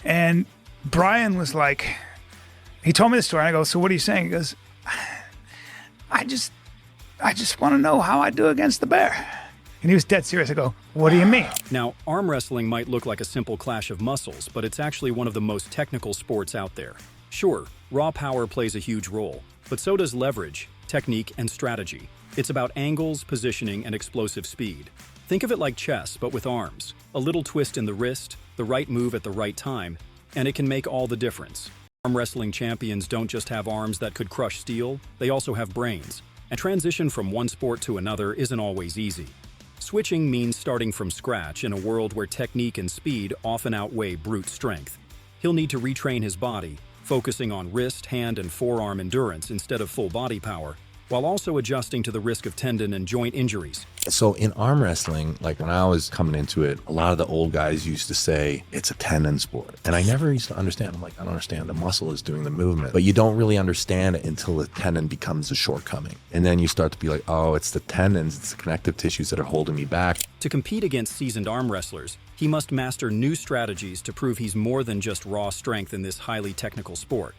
And Brian was like, he told me the story. And I go, so what are you saying? He goes, I just want to know how I do against the bear. And he was dead serious. I go, what do you mean? Now, arm wrestling might look like a simple clash of muscles, but it's actually one of the most technical sports out there. Sure, raw power plays a huge role, but so does leverage, technique, and strategy. It's about angles, positioning, and explosive speed. Think of it like chess, but with arms. A little twist in the wrist, the right move at the right time, and it can make all the difference. Arm wrestling champions don't just have arms that could crush steel, they also have brains. And transition from one sport to another isn't always easy. Switching means starting from scratch in a world where technique and speed often outweigh brute strength. He'll need to retrain his body, focusing on wrist, hand, and forearm endurance instead of full body power, while also adjusting to the risk of tendon and joint injuries. So in arm wrestling, like when I was coming into it, a lot of the old guys used to say it's a tendon sport. And I never used to understand. I'm like, I don't understand. The muscle is doing the movement. But you don't really understand it until the tendon becomes a shortcoming. And then you start to be like, oh, it's the tendons, it's the connective tissues that are holding me back. To compete against seasoned arm wrestlers, he must master new strategies to prove he's more than just raw strength in this highly technical sport.